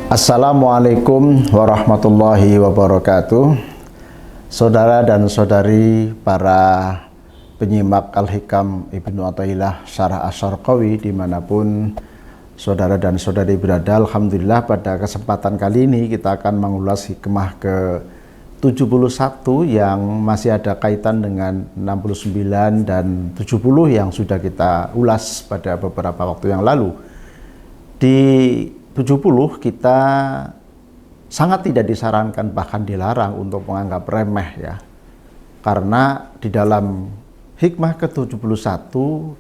Assalamualaikum warahmatullahi wabarakatuh. Saudara dan saudari para penyimak Al-Hikam Ibnu Athaillah Syarah Asy-Syarqawi dimanapun saudara dan saudari berada, alhamdulillah pada kesempatan kali ini kita akan mengulas hikmah ke 71 yang masih ada kaitan dengan 69 dan 70 yang sudah kita ulas pada beberapa waktu yang lalu. Di 70 kita sangat tidak disarankan, bahkan dilarang untuk menganggap remeh ya. Karena di dalam hikmah ke-71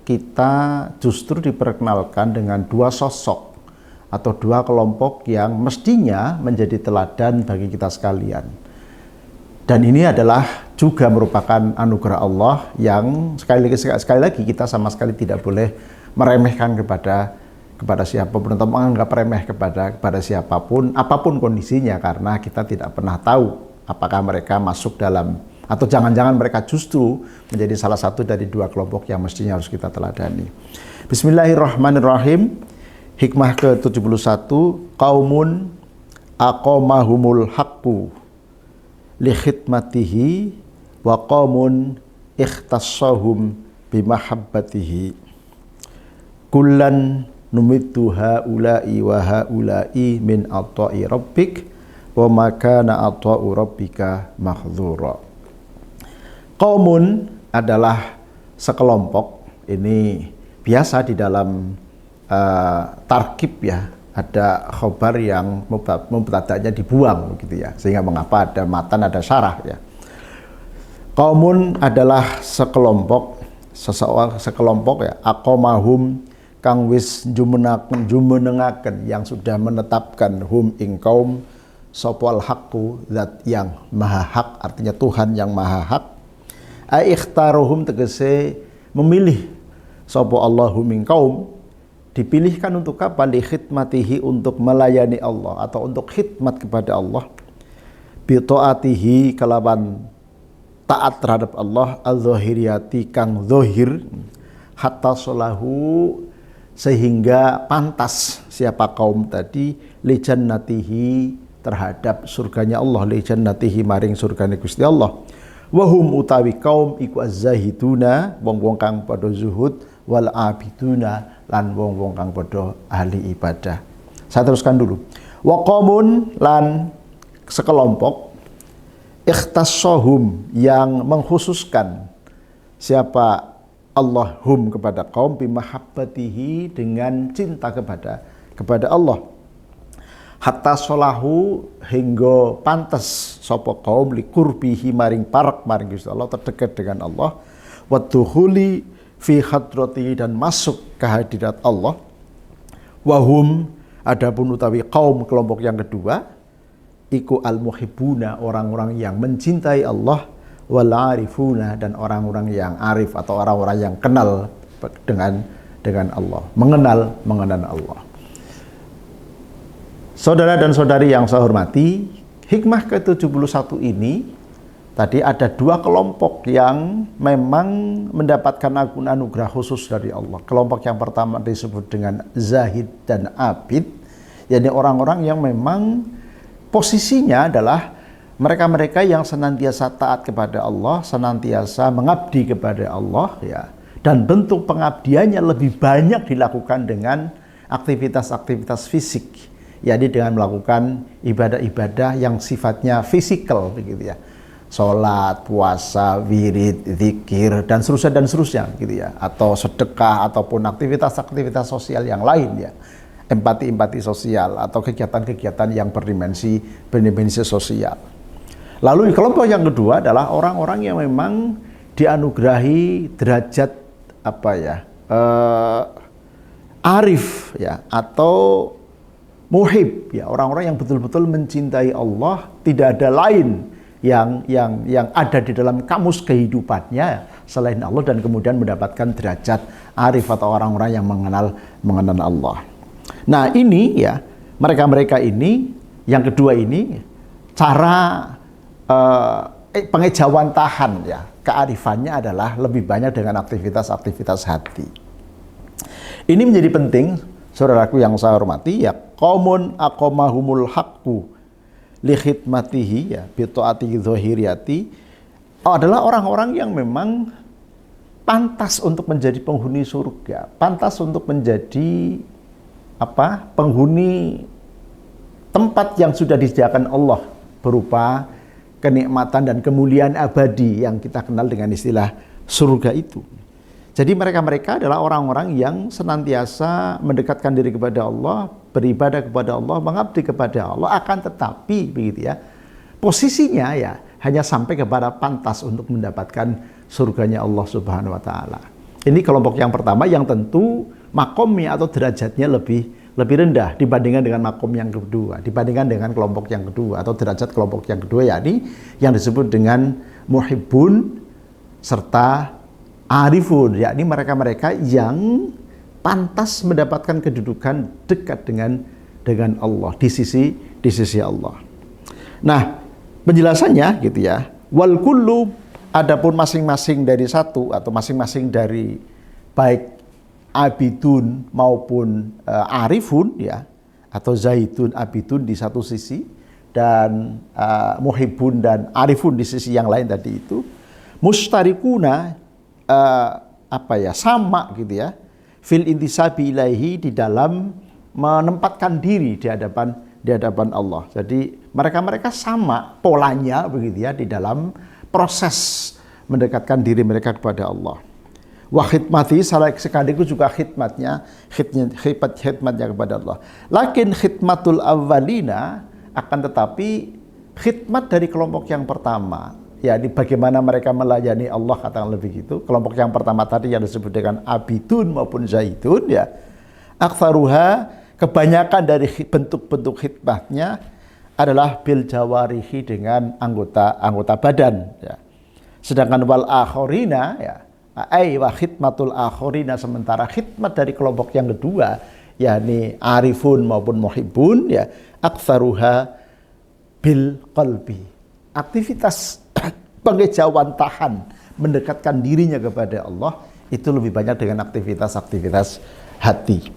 kita justru diperkenalkan dengan dua sosok atau dua kelompok yang mestinya menjadi teladan bagi kita sekalian. Dan ini adalah juga merupakan anugerah Allah yang sekali lagi kita sama sekali tidak boleh meremehkan kepada siapapun atau menganggap remeh kepada siapapun, apapun kondisinya, karena kita tidak pernah tahu apakah mereka masuk dalam atau jangan-jangan mereka justru menjadi salah satu dari dua kelompok yang mestinya harus kita teladani. Bismillahirrahmanirrahim. Hikmah ke-71, qaumun aqamahumul haqqu li khidmatihi wa qaumun ikhtassahum bimahabbatihi. Kullan numittu haula'i wa haula'i min ata'i rabbik wa ma kana ata'u rabbika mahdzura. Qaumun adalah sekelompok. Ini biasa di dalam tarkib ya, ada khobar yang mubtada'nya dibuang begitu ya, sehingga mengapa ada matan ada syarah ya. Qaumun adalah sekelompok, sekelompok ya, aqamahum kang wis jumenengaken, yang sudah menetapkan hum ing kaum sopal haqqu, zat yang maha hak, artinya Tuhan yang maha hak. Ikhtaruhum tegese memilih sopo Allahu min kaum, dipilihkan untuk apa? Li khidmatihi, untuk melayani Allah atau untuk khidmat kepada Allah. Bi taatihi, kalawan taat terhadap Allah, al-zahiriyati kang zahir, hatta solahu, sehingga pantas siapa kaum tadi, li jannatihi, terhadap surganya Allah, li jannatihi maring surgane Gusti Allah. Wahum utawi kaum iku az-zahiduna, wong-wong kang padha zuhud, wal abiduna, lan wong-wong kang padha ahli ibadah. Saya teruskan dulu. Wa qaumun, lan sekelompok, ikhtassahum, yang mengkhususkan siapa Allah hum kepada kaum, bimahabbatihi, dengan cinta kepada Allah. Hatta solahu, hingga pantas sapa kaum li kurbihi maring parak maring Gusti Allah, terdekat dengan Allah. Wa dukhuli fi hadratihi, dan masuk ke hadirat Allah. Wahum, adapun utawi kaum kelompok yang kedua, iku al-muhibbuna, orang-orang yang mencintai Allah, wal arifuna, dan orang-orang yang arif atau orang-orang yang kenal dengan Allah, mengenal Allah. Saudara dan saudari yang saya hormati, hikmah ke-71 ini tadi ada dua kelompok yang memang mendapatkan anugerah khusus dari Allah. Kelompok yang pertama disebut dengan zahid dan abid, yakni orang-orang yang memang posisinya adalah mereka-mereka yang senantiasa taat kepada Allah, senantiasa mengabdi kepada Allah ya, dan bentuk pengabdiannya lebih banyak dilakukan dengan aktivitas-aktivitas fisik, yakni dengan melakukan ibadah-ibadah yang sifatnya fisikal begitu ya. Salat, puasa, wirid, zikir, dan seterusnya gitu ya, atau sedekah ataupun aktivitas-aktivitas sosial yang lain ya. Empati sosial atau kegiatan-kegiatan yang berdimensi sosial. Lalu kelompok yang kedua adalah orang-orang yang memang dianugerahi derajat arif ya, atau muhib ya, orang-orang yang betul-betul mencintai Allah, tidak ada lain yang ada di dalam kamus kehidupannya selain Allah, dan kemudian mendapatkan derajat arif atau orang-orang yang mengenal Allah. Nah ini ya, mereka ini yang kedua ini cara pengejauhan tahan ya, kearifannya adalah lebih banyak dengan aktivitas-aktivitas hati. Ini menjadi penting Saudaraku yang saya hormati, ya qaumun aqamahumul haqqu li khidmatihi ya bi taati dzahiriyati adalah orang-orang yang memang pantas untuk menjadi penghuni surga, pantas untuk menjadi penghuni tempat yang sudah disediakan Allah berupa kenikmatan dan kemuliaan abadi yang kita kenal dengan istilah surga itu. Jadi mereka-mereka adalah orang-orang yang senantiasa mendekatkan diri kepada Allah, beribadah kepada Allah, mengabdi kepada Allah, akan tetapi begitu ya, posisinya ya hanya sampai kepada pantas untuk mendapatkan surganya Allah Subhanahu wa taala. Ini kelompok yang pertama yang tentu makomnya atau derajatnya lebih rendah dibandingkan dengan makom yang kedua, dibandingkan dengan kelompok yang kedua atau derajat kelompok yang kedua, yakni yang disebut dengan muhibbun serta arifun, yakni mereka-mereka yang pantas mendapatkan kedudukan dekat dengan Allah di sisi Allah. Nah, penjelasannya gitu ya. Wal kullu, adapun masing-masing dari satu atau masing-masing dari baik abidun maupun arifun ya, atau zaidun abidun di satu sisi dan muhibbun dan arifun di sisi yang lain tadi itu mustarikuna sama gitu ya, fil intisabi ilaihi, di dalam menempatkan diri di hadapan Allah. Jadi mereka sama polanya begitu ya di dalam proses mendekatkan diri mereka kepada Allah. Wa khidmati, sekaligus juga khidmatnya kepada Allah. Lakin khidmatul awwalina, akan tetapi khidmat dari kelompok yang pertama, ya di bagaimana mereka melayani Allah, katakan lebih gitu. Kelompok yang pertama tadi yang disebut dengan abidun maupun zaidun ya, aktsaruha, kebanyakan dari bentuk-bentuk khidmatnya adalah bil jawarihi, dengan anggota badan ya. Sedangkan wal akhorina ya, wa khidmatul akhorina, sementara khidmat dari kelompok yang kedua yakni arifun maupun muhibbun ya, aktsaruha bil qalbi, aktivitas pengejawantahan mendekatkan dirinya kepada Allah itu lebih banyak dengan aktivitas hati.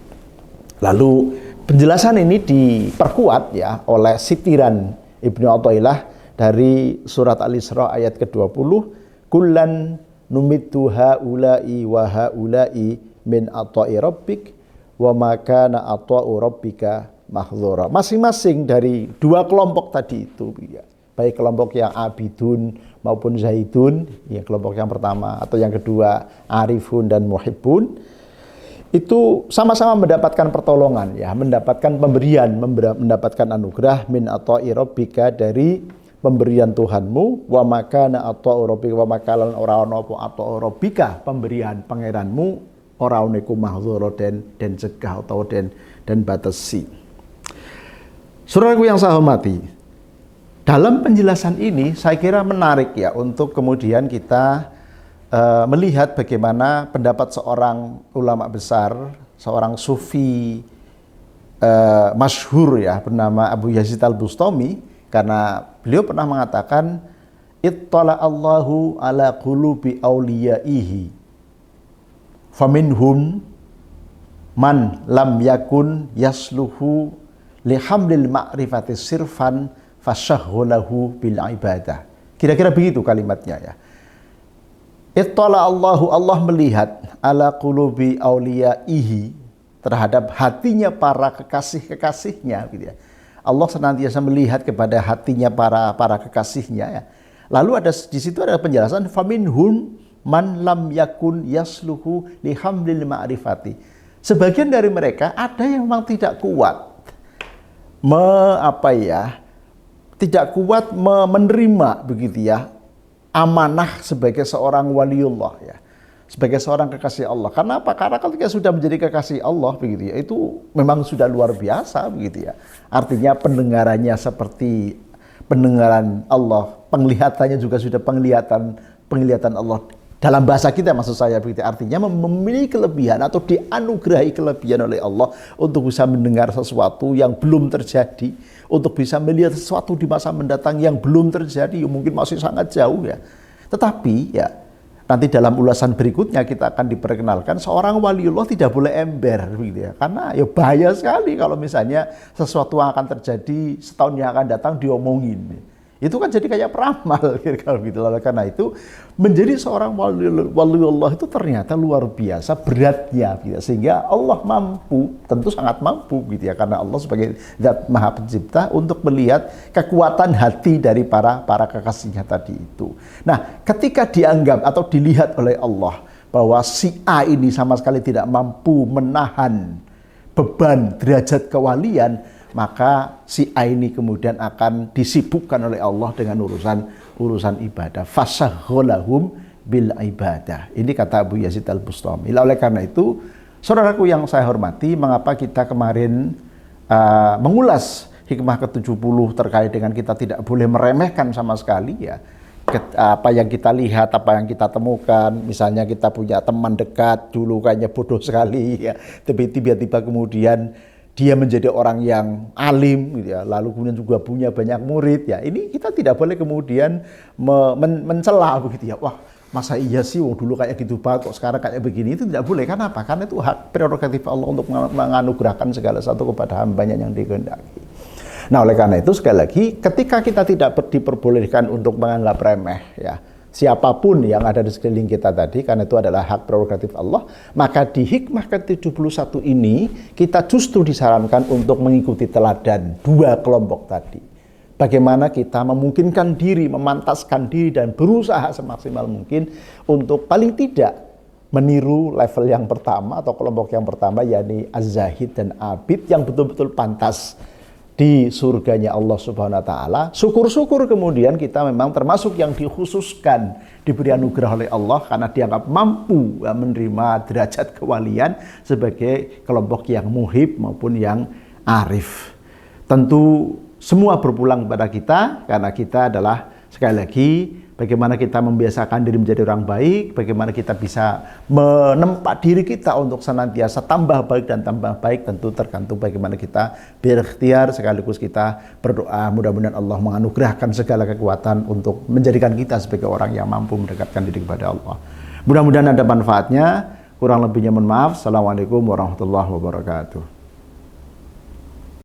Lalu penjelasan ini diperkuat ya oleh sitiran Ibnu Athaillah dari surat Al-Isra ayat ke-20, kullan numittu haula'i wa haula'i min ata'i rabbik wa ma kana ata'u rabbika mahdzura. Masing-masing dari dua kelompok tadi itu ya, baik kelompok yang abidun maupun zaidun, yang kelompok yang pertama atau yang kedua arifun dan muhibbun, itu sama-sama mendapatkan pertolongan ya, mendapatkan pemberian, mendapatkan anugerah min ata'i rabbika, dari pemberian Tuhanmu, wa makana ata'u rabbika, wa makalan ora ana apa ata'u rabbika, pemberian pangeranmu ora ana iku mahdzura den cegah atau den batasi. Saudaraku yang saya hormati, dalam penjelasan ini saya kira menarik ya untuk kemudian kita melihat bagaimana pendapat seorang ulama besar, seorang sufi masyhur ya, bernama Abu Yazid Al-Bustami, karena beliau pernah mengatakan ittala Allahu ala qulubi awliyaihi faminhum man lam yakun yasluhu lihamlil ma'rifati sirfan fasyahhulahu bil ibadah. Kira-kira begitu kalimatnya ya. Ittala Allahu, Allah melihat ala qulubi awliyaihi, terhadap hatinya para kekasih-kekasihnya gitu ya. Allah senantiasa melihat kepada hatinya para kekasihnya ya. Lalu di situ ada penjelasan faminhum man lam yakun yasluhu lihamlil ma'rifati. Sebagian dari mereka ada yang memang tidak kuat menerima begitu ya amanah sebagai seorang waliullah ya, sebagai seorang kekasih Allah. Karena apa? Karena ketika sudah menjadi kekasih Allah begitu ya, itu memang sudah luar biasa begitu ya. Artinya pendengarannya seperti pendengaran Allah, penglihatannya juga sudah penglihatan Allah. Dalam bahasa kita maksud saya begitu, artinya memiliki kelebihan atau dianugerahi kelebihan oleh Allah untuk bisa mendengar sesuatu yang belum terjadi, untuk bisa melihat sesuatu di masa mendatang yang belum terjadi, mungkin masih sangat jauh ya. Tetapi ya Nanti dalam ulasan berikutnya kita akan diperkenalkan seorang waliullah tidak boleh ember gitu ya. Karena ya bahaya sekali kalau misalnya sesuatu yang akan terjadi setahun yang akan datang diomongin. Itu kan jadi kayak peramal kalau gitu. Karena itu menjadi seorang waliullah itu ternyata luar biasa beratnya gitu. Sehingga Allah mampu, tentu sangat mampu gitu ya, karena Allah sebagai Zat Maha Pencipta untuk melihat kekuatan hati dari para kekasihnya tadi itu. Nah, ketika dianggap atau dilihat oleh Allah bahwa si A ini sama sekali tidak mampu menahan beban derajat kewalian, maka si A ini kemudian akan disibukkan oleh Allah dengan urusan ibadah. Fasagholahum bil ibadah. Ini kata Abu Yazid Al-Bustami. Oleh karena itu, saudaraku yang saya hormati, mengapa kita kemarin mengulas hikmah ke-70 terkait dengan kita tidak boleh meremehkan sama sekali ya apa yang kita lihat, apa yang kita temukan. Misalnya kita punya teman dekat dulu kayaknya bodoh sekali ya, tapi tiba-tiba kemudian dia menjadi orang yang alim gitu ya, lalu kemudian juga punya banyak murid ya. Ini kita tidak boleh kemudian mencela begitu ya. Wah, masa iya sih wong dulu kayak gitu banget kok sekarang kayak begini. Itu tidak boleh. Kenapa? Karena itu hak prerogatif Allah untuk menganugerahkan segala sesuatu kepada hambanya yang dikehendaki. Nah, oleh karena itu sekali lagi, ketika kita tidak diperbolehkan untuk menganggap remeh ya siapapun yang ada di sekeliling kita tadi, karena itu adalah hak prerogatif Allah, maka di hikmah ke-71 ini kita justru disarankan untuk mengikuti teladan dua kelompok tadi. Bagaimana kita memungkinkan diri, memantaskan diri dan berusaha semaksimal mungkin untuk paling tidak meniru level yang pertama atau kelompok yang pertama, yakni az-zahid dan abid yang betul-betul pantas di surganya Allah Subhanahu wa taala. Syukur-syukur kemudian kita memang termasuk yang dikhususkan diberi anugerah oleh Allah karena dianggap mampu menerima derajat kewalian sebagai kelompok yang muhib maupun yang arif. Tentu semua berpulang kepada kita karena kita adalah sekali lagi bagaimana kita membiasakan diri menjadi orang baik, bagaimana kita bisa menempa diri kita untuk senantiasa tambah baik dan tambah baik, tentu tergantung bagaimana kita berikhtiar sekaligus kita berdoa mudah-mudahan Allah menganugerahkan segala kekuatan untuk menjadikan kita sebagai orang yang mampu mendekatkan diri kepada Allah. Mudah-mudahan ada manfaatnya, kurang lebihnya mohon maaf. Assalamualaikum warahmatullahi wabarakatuh.